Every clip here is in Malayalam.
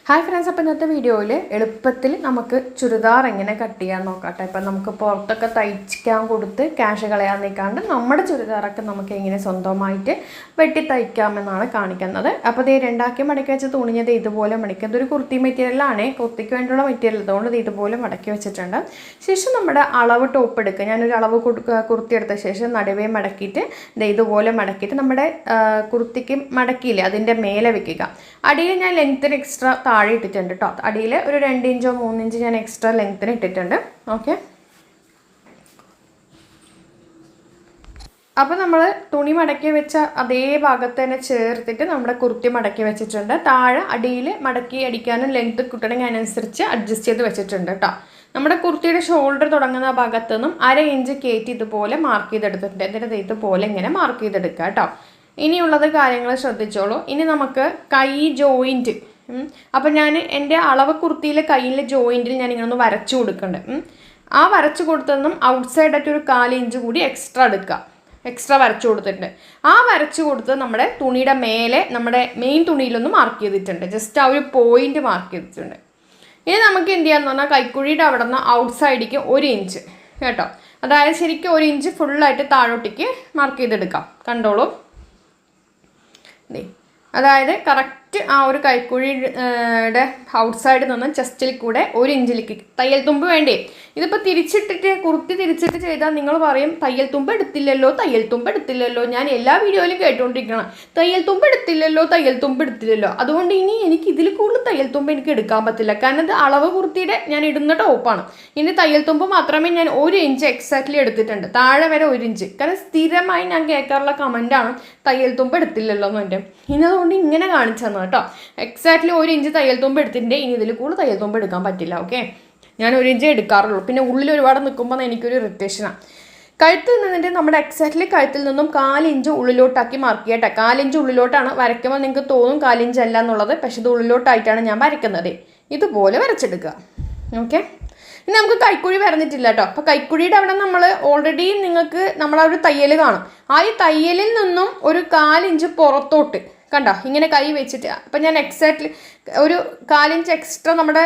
ഹായ് ഫ്രണ്ട്സ്, അപ്പോൾ ഇന്നത്തെ വീഡിയോയിൽ എളുപ്പത്തിൽ നമുക്ക് ചുരിദാർ എങ്ങനെ കട്ട് ചെയ്യാൻ നോക്കാട്ടെ. ഇപ്പം നമുക്ക് പുറത്തൊക്കെ തയ്ക്കാൻ കൊടുത്ത് ക്യാഷ് കളയാൻ നിൽക്കാണ്ട് നമ്മുടെ ചുരിദാറൊക്കെ നമുക്ക് എങ്ങനെ സ്വന്തമായിട്ട് വെട്ടി തയ്ക്കാമെന്നാണ് കാണിക്കുന്നത്. അപ്പോൾ ഇത് രണ്ടാക്കി മടക്കി വെച്ച് തുണിഞ്ഞത് ഇതുപോലെ മടക്കി, ഇതൊരു കുർത്തി മെറ്റീരിയലാണ്, കുർത്തിക്ക് വേണ്ടിയുള്ള മെറ്റീരിയൽ, അതുകൊണ്ട് ഇത് ഇതുപോലെ മടക്കി വെച്ചിട്ടുണ്ട്. ശേഷം നമ്മുടെ അളവ് ടോപ്പ് എടുക്കുക. ഞാനൊരു അളവ് കുർത്തി എടുത്ത ശേഷം നടുവേ മടക്കിയിട്ട് ഇതുപോലെ മടക്കിയിട്ട് നമ്മുടെ കുർത്തിക്ക് മടക്കിയില്ലേ അതിൻ്റെ മേലെ വെക്കുക. അടിയിൽ ഞാൻ ലെങ്ത്തിന് എക്സ്ട്രാ താഴെ ഇട്ടിട്ടുണ്ട് കേട്ടോ. അടിയിൽ ഒരു 2 ഇഞ്ചോ 3 ഇഞ്ച് ഞാൻ എക്സ്ട്രാ ലെങ്ത്തിന് ഇട്ടിട്ടുണ്ട്. ഓക്കെ, അപ്പോൾ നമ്മൾ തുണി മടക്കി വെച്ച അതേ ഭാഗത്ത് തന്നെ ചേർത്തിട്ട് നമ്മുടെ കുർത്തി മടക്കി വെച്ചിട്ടുണ്ട്. താഴെ അടിയിൽ മടക്കി അടിക്കാനും ലെങ്ത് കിട്ടണമെങ്കിൽ അതിനനുസരിച്ച് അഡ്ജസ്റ്റ് ചെയ്ത് വെച്ചിട്ടുണ്ട് കേട്ടോ. നമ്മുടെ കുർത്തിയുടെ ഷോൾഡർ തുടങ്ങുന്ന ഭാഗത്തു നിന്നും 1/2 ഇഞ്ച് കയറ്റി ഇതുപോലെ മാർക്ക് ചെയ്തെടുത്തിട്ടുണ്ട്. എന്നിട്ട് ഇതുപോലെ ഇങ്ങനെ മാർക്ക് ചെയ്തെടുക്കുക കേട്ടോ. ഇനിയുള്ളത് കാര്യങ്ങൾ ശ്രദ്ധിച്ചോളൂ. ഇനി നമുക്ക് കൈ ജോയിൻറ്റ്, അപ്പം ഞാൻ എൻ്റെ അളവ് കുർത്തിയിലെ കയ്യിലെ ജോയിൻറ്റിൽ ഞാൻ ഇങ്ങനെ ഒന്ന് വരച്ചു കൊടുക്കുന്നുണ്ട്. ആ വരച്ചു കൊടുത്തതൊന്നും ഔട്ട് സൈഡായിട്ട് ഒരു 4 ഇഞ്ച് കൂടി എക്സ്ട്രാ എടുക്കുക. എക്സ്ട്രാ വരച്ചു കൊടുത്തിട്ടുണ്ട്. ആ വരച്ചു കൊടുത്ത് നമ്മുടെ തുണിയുടെ മേലെ നമ്മുടെ മെയിൻ തുണിയിലൊന്ന് മാർക്ക് ചെയ്തിട്ടുണ്ട്. ജസ്റ്റ് ആ ഒരു പോയിന്റ് മാർക്ക് ചെയ്തിട്ടുണ്ട്. ഇനി നമുക്ക് എന്ത് ചെയ്യാന്ന് പറഞ്ഞാൽ കൈക്കുഴിയുടെ അവിടെ നിന്ന് ഔട്ട് സൈഡിലേക്ക് 1 ഇഞ്ച് കേട്ടോ, അതായത് ശരിക്കും 1 ഇഞ്ച് ഫുള്ളായിട്ട് താഴോട്ടേക്ക് മാർക്ക് ചെയ്തെടുക്കാം. കണ്ടോളൂ, അതായത് കറക്റ്റ് ആ ഒരു കൈക്കുഴിയുടെ ഔട്ട് സൈഡിൽ നിന്ന് ചെസ്റ്റിൽ കൂടെ 1 ഇഞ്ചിലേക്ക് തയ്യൽ തുമ്പ് വേണ്ടേ. ഇതിപ്പോൾ തിരിച്ചിട്ടിട്ട് കുർത്തി തിരിച്ചിട്ട് ചെയ്താൽ നിങ്ങൾ പറയും തയ്യൽ തുമ്പ് എടുത്തില്ലല്ലോ, തയ്യൽ തുമ്പ് എടുത്തില്ലല്ലോ. ഞാൻ എല്ലാ വീഡിയോയിലും കേട്ടുകൊണ്ടിരിക്കണം തയ്യൽ തുമ്പ് എടുത്തില്ലല്ലോ, തയ്യൽ തുമ്പ് എടുത്തില്ലല്ലോ. അതുകൊണ്ട് ഇനി എനിക്ക് ഇതിൽ കൂടുതൽ തയ്യൽ തുമ്പ് എനിക്ക് എടുക്കാൻ പറ്റില്ല. കാരണം ഇത് അളവ് കുർത്തിയുടെ ഞാൻ ഇടുന്ന ടോപ്പാണ്. ഇനി തയ്യൽ തുമ്പ് മാത്രമേ ഞാൻ 1 ഇഞ്ച് എക്സാക്ട്ലി എടുത്തിട്ടുണ്ട്, താഴെ വരെ 1 ഇഞ്ച്. കാരണം സ്ഥിരമായി ഞാൻ കേൾക്കാറുള്ള കമൻറ്റാണ് തയ്യൽ തുമ്പ് എടുത്തില്ലല്ലോ എന്ന് എൻ്റെ. ഇനി അതുകൊണ്ട് ഇങ്ങനെ കാണിച്ചു തന്നു കേട്ടോ. എക്സാക്ട്ലി 1 ഇഞ്ച് തയ്യൽ തുമ്പ് എടുത്തിട്ടുണ്ട്. ഇനി ഇതിൽ കൂടുതൽ തയ്യൽ തുമ്പ് എടുക്കാൻ പറ്റില്ല. ഓക്കെ, ഞാൻ 1 ഇഞ്ചേ എടുക്കാറുള്ളൂ. പിന്നെ ഉള്ളിൽ ഒരുപാട് നിൽക്കുമ്പോൾ എനിക്കൊരു ഇറിറ്റേഷനാണ്. കഴുത്തിൽ നിന്നിട്ട് നമ്മുടെ എക്സാക്ട്ലി കഴുത്തിൽ നിന്നും 4 ഇഞ്ച് ഉള്ളിലോട്ടാക്കി മാർക്ക് ചെയ്യട്ടെ. 4 ഇഞ്ച് ഉള്ളിലോട്ടാണ് വരയ്ക്കുമ്പോൾ നിങ്ങൾക്ക് തോന്നും 4 ഇഞ്ച് അല്ല എന്നുള്ളത്, പക്ഷെ ഇത് ഉള്ളിലോട്ടായിട്ടാണ് ഞാൻ വരയ്ക്കുന്നത്. ഇതുപോലെ വരച്ചെടുക്കുക. ഓക്കെ, ഇനി നമുക്ക് കൈക്കുഴി വരഞ്ഞിട്ടില്ല കേട്ടോ. അപ്പോൾ കൈക്കുഴിയുടെ അവിടെ നമ്മൾ ഓൾറെഡി നിങ്ങൾക്ക് നമ്മളാ ഒരു തയ്യൽ കാണും. ആ ഈ തയ്യലിൽ നിന്നും ഒരു 4 ഇഞ്ച് പുറത്തോട്ട് കണ്ടോ ഇങ്ങനെ കൈ വെച്ചിട്ട്. അപ്പം ഞാൻ എക്സാക്ട്ലി ഒരു 4 ഇഞ്ച് എക്സ്ട്രാ നമ്മുടെ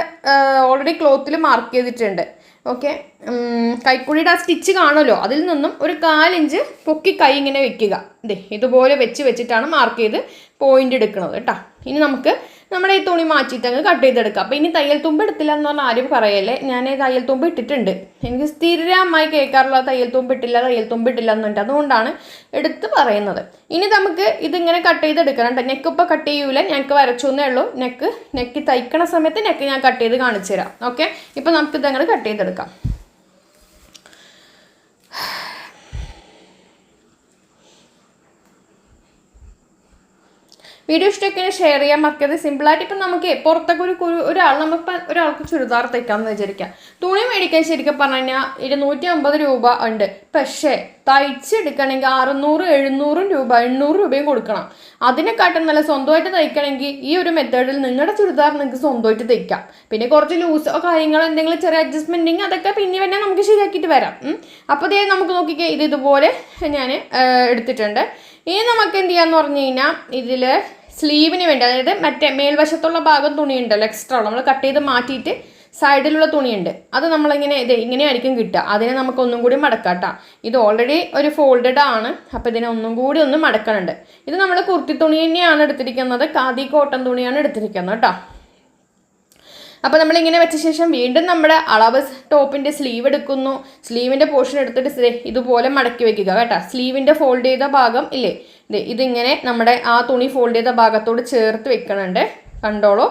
ഓൾറെഡി ക്ലോത്തിൽ മാർക്ക് ചെയ്തിട്ടുണ്ട്. ഓക്കെ, കൈക്കുഴിയുടെ ആ സ്റ്റിച്ച് കാണുമല്ലോ, അതിൽ നിന്നും ഒരു 4 ഇഞ്ച് പൊക്കി കൈ ഇങ്ങനെ വെക്കുക. ഇതുപോലെ വെച്ചിട്ടാണ് മാർക്ക് ചെയ്ത് പോയിന്റ് എടുക്കുന്നത് കേട്ടോ. ഇനി നമുക്ക് നമ്മുടെ ഈ തുണി മാറ്റിയിട്ട് അങ്ങ് കട്ട് ചെയ്തെടുക്കാം. അപ്പോൾ ഇനി തയ്യൽ തുമ്പ് എടുത്തില്ല എന്ന് പറഞ്ഞാൽ ആരും പറയല്ലേ, ഞാൻ തയ്യൽ തുമ്പ് ഇട്ടിട്ടുണ്ട്. എനിക്ക് സ്ഥിരമായി കേൾക്കാറുള്ള തയ്യൽ തുമ്പ് ഇട്ടില്ല എന്നുണ്ട്, അതുകൊണ്ടാണ് എടുത്ത് പറയുന്നത്. ഇനി നമുക്ക് ഇതിങ്ങനെ കട്ട് ചെയ്തെടുക്കണം കേട്ടോ. നെക്ക് ഇപ്പോൾ കട്ട് ചെയ്യൂല, ഞങ്ങൾക്ക് വരച്ചൊന്നേ ഉള്ളൂ. നെക്ക് തയ്ക്കണ സമയത്ത് നെക്ക് ഞാൻ കട്ട് ചെയ്ത് കാണിച്ചു തരാം. ഓക്കെ, ഇപ്പോൾ നമുക്ക് ഇതങ്ങനെ കട്ട് ചെയ്തെടുക്കാം. വീഡിയോ ഇഷ്ടമൊക്കെ ഷെയർ ചെയ്യാൻ മറക്കരുത്. സിമ്പിളായിട്ട് ഇപ്പം നമുക്ക് പുറത്തൊക്കെ ഒരാൾക്ക് ചുരിദാർ തയ്ക്കാമെന്ന് വിചാരിക്കാം. തുണി മേടിക്കാൻ ശരിക്കും പറഞ്ഞു കഴിഞ്ഞാൽ 250 രൂപ ഉണ്ട്. പക്ഷേ തയ്ച്ചെടുക്കണമെങ്കിൽ 600, 700 രൂപ, 800 രൂപയും കൊടുക്കണം. അതിനെക്കാട്ടും നല്ല സ്വന്തമായിട്ട് തയ്ക്കണമെങ്കിൽ ഈ ഒരു മെത്തേഡിൽ നിങ്ങളുടെ ചുരിദാർ നിങ്ങൾക്ക് സ്വന്തമായിട്ട് തയ്ക്കാം. പിന്നെ കുറച്ച് ലൂസോ കാര്യങ്ങളോ എന്തെങ്കിലും ചെറിയ അഡ്ജസ്റ്റ്മെൻറ്റിങ് അതൊക്കെ പിന്നെ തന്നെ നമുക്ക് ശരിയാക്കിയിട്ട് വരാം. അപ്പോൾ ഇതേ നമുക്ക് നോക്കിക്കേ, ഇതുപോലെ ഞാൻ എടുത്തിട്ടുണ്ട്. ഇനി നമുക്ക് എന്ത് ചെയ്യാന്ന് പറഞ്ഞു കഴിഞ്ഞാൽ ഇതിൽ സ്ലീവിന് വേണ്ടി, അതായത് മറ്റേ മേൽവശത്തുള്ള ഭാഗം തുണിയുണ്ടല്ലോ എക്സ്ട്രാ നമ്മൾ കട്ട് ചെയ്ത് മാറ്റിയിട്ട് സൈഡിലുള്ള തുണിയുണ്ട്, അത് നമ്മളിങ്ങനെ ഇങ്ങനെയായിരിക്കും കിട്ടുക. അതിനെ നമുക്ക് ഒന്നും കൂടി മടക്കാട്ടോ. ഇത് ഓൾറെഡി ഒരു ഫോൾഡഡ് ആണ്, അപ്പോൾ ഇതിനെ ഒന്നും കൂടി ഒന്ന് മടക്കണുണ്ട്. ഇത് നമ്മൾ കുർത്തി തുണി തന്നെയാണ് എടുത്തിരിക്കുന്നത്, ഖാദി കോട്ടൺ തുണിയാണ് എടുത്തിരിക്കുന്നത് കേട്ടോ. അപ്പോൾ നമ്മളിങ്ങനെ വെച്ച ശേഷം വീണ്ടും നമ്മുടെ അളവ് ടോപ്പിൻ്റെ സ്ലീവ് എടുക്കുന്നു. സ്ലീവിൻ്റെ പോർഷൻ എടുത്തിട്ട് ഇതുപോലെ മടക്കി വെക്കുക കേട്ടോ. സ്ലീവിൻ്റെ ഫോൾഡ് ചെയ്ത ഭാഗം ഇല്ലേ, ഇതിങ്ങനെ നമ്മുടെ ആ തുണി ഫോൾഡ് ചെയ്ത ഭാഗത്തോട് ചേർത്ത് വെക്കണുണ്ട്. കണ്ടോളൂ,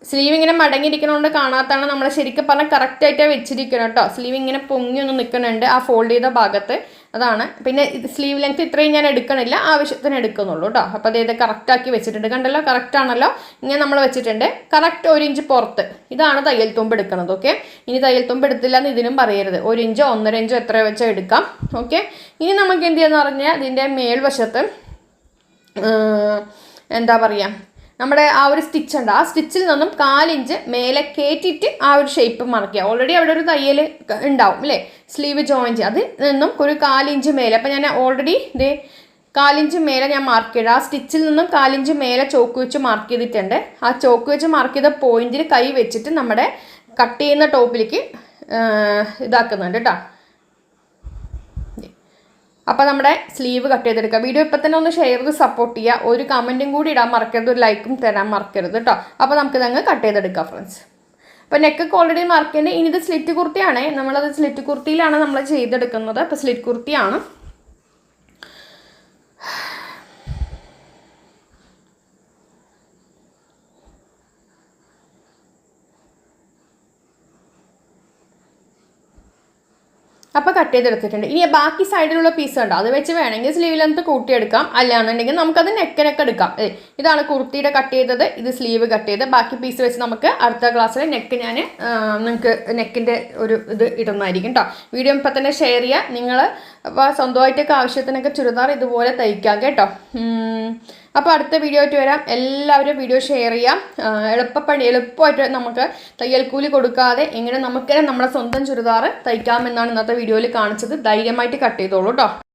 സ്ലീവ് ഇങ്ങനെ മടങ്ങിയിരിക്കണോണ്ട് കാണാത്താണ്, നമ്മൾ ശരിക്കും പറഞ്ഞാൽ കറക്റ്റായിട്ടാണ് വെച്ചിരിക്കണം കേട്ടോ. സ്ലീവ് ഇങ്ങനെ പൊങ്ങി ഒന്ന് നിൽക്കുന്നുണ്ട് ആ ഫോൾഡ് ചെയ്ത ഭാഗത്ത്, അതാണ്. പിന്നെ ഇത് സ്ലീവ് ലെങ്ത് ഇത്രയും ഞാൻ എടുക്കണില്ല, ആവശ്യത്തിന് എടുക്കുന്നുള്ളൂ കേട്ടോ. അപ്പോൾ അത് കറക്റ്റാക്കി വെച്ചിട്ടുണ്ട്. കണ്ടല്ലോ, കറക്റ്റാണല്ലോ. ഇങ്ങനെ നമ്മൾ വെച്ചിട്ടുണ്ട്. കറക്റ്റ് 1 ഇഞ്ച് പുറത്ത്, ഇതാണ് തയ്യൽ തുമ്പ് എടുക്കുന്നത്. ഓക്കെ, ഇനി തയ്യൽ തുമ്പ് എടുത്തില്ല എന്ന് ഇതിനും പറയരുത്. 1 ഇഞ്ചോ 1.5 ഇഞ്ചോ എത്ര വെച്ചാൽ എടുക്കാം. ഓക്കെ, ഇനി നമുക്ക് എന്ത് ചെയ്യാന്ന് പറഞ്ഞാൽ ഇതിൻ്റെ മേൽവശത്ത് എന്താ പറയുക, നമ്മുടെ ആ ഒരു സ്റ്റിച്ച് ഉണ്ട്, ആ സ്റ്റിച്ചിൽ നിന്നും 4 ഇഞ്ച് മേലെ കയറ്റിയിട്ട് ആ ഒരു ഷേപ്പ് മറക്കുക. ഓൾറെഡി അവിടെ ഒരു തയ്യൽ ഉണ്ടാവും അല്ലേ, സ്ലീവ് ജോയിൻ ചെയ്യുക. അതിൽ നിന്നും ഒരു 4 ഇഞ്ച് മേലെ. അപ്പോൾ ഞാൻ ഓൾറെഡി കാലിഞ്ച് മേലെ ഞാൻ മാർക്ക് ചെയ്ത് ആ സ്റ്റിച്ചിൽ നിന്നും കാലിഞ്ച് മേലെ ചോക്ക് വെച്ച് മാർക്ക് ചെയ്തിട്ടുണ്ട്. ആ ചോക്ക് വെച്ച് മാർക്ക് ചെയ്ത പോയിന്റിൽ കൈ വെച്ചിട്ട് നമ്മുടെ കട്ട് ചെയ്യുന്ന ടോപ്പിലേക്ക് ഇതാക്കുന്നുണ്ട് കേട്ടോ. അപ്പോൾ നമ്മുടെ സ്ലീവ് കട്ട് ചെയ്തെടുക്കുക. വീഡിയോ ഇപ്പം തന്നെ ഒന്ന് ഷെയർ ചെയ്ത് സപ്പോർട്ട് ചെയ്യുക. ഒരു കമൻറ്റും കൂടി ഇടാൻ മറക്കരുത്, ഒരു ലൈക്കും തരാൻ മറക്കരുത് കേട്ടോ. അപ്പോൾ നമുക്കിതങ്ങ് കട്ട് ചെയ്തെടുക്കാം ഫ്രണ്ട്സ്. അപ്പോൾ നെക്കൊക്കെ ഓൾറെഡി മാർക്ക് ചെയ്യുന്നത്. ഇനി ഇത് സ്ലിറ്റ് കുർത്തിയാണേ, നമ്മളത് സ്ലിറ്റ് കുർത്തിയിലാണ് നമ്മൾ ചെയ്തെടുക്കുന്നത്. അപ്പോൾ സ്ലിറ്റ് കുർത്തിയാണ്. അപ്പോൾ കട്ട് ചെയ്തെടുത്തിട്ടുണ്ട്. ഇനി ബാക്കി സൈഡിലുള്ള പീസ് ഉണ്ടോ, അത് വെച്ച് വേണമെങ്കിൽ സ്ലീവ് ലെങ്ത് കൂട്ടിയെടുക്കാം. അല്ലാന്നുണ്ടെങ്കിൽ നമുക്കത് നെക്കിനൊക്കെ എടുക്കാം. ഇതാണ് കുർത്തിയുടെ കട്ട് ചെയ്തത്, ഇത് സ്ലീവ് കട്ട് ചെയ്ത് ബാക്കി പീസ് വെച്ച് നമുക്ക് അടുത്ത ക്ലാസ്സിൽ നെക്ക് ഞാൻ നിങ്ങൾക്ക് നെക്കിൻ്റെ ഒരു ഇത് ഇടുന്നതായിരിക്കും കേട്ടോ. വീഡിയോ ഇപ്പം തന്നെ ഷെയർ ചെയ്യുക. നിങ്ങൾ അപ്പോൾ സ്വന്തമായിട്ടൊക്കെ ആവശ്യത്തിനൊക്കെ ചുരിദാർ ഇതുപോലെ തയ്ക്കാം കേട്ടോ. അപ്പോൾ അടുത്ത വീഡിയോ ആയിട്ട് വരാം. എല്ലാവരും വീഡിയോ ഷെയർ ചെയ്യാം. എളുപ്പമായിട്ട് നമുക്ക് തയ്യൽ കൂലി കൊടുക്കാതെ എങ്ങനെ നമുക്ക് നമ്മുടെ സ്വന്തം ചുരിദാർ തയ്ക്കാമെന്നാണ് ഇന്നത്തെ വീഡിയോയിൽ കാണിച്ചത്. ധൈര്യമായിട്ട് കട്ട് ചെയ്തോളൂ കേട്ടോ.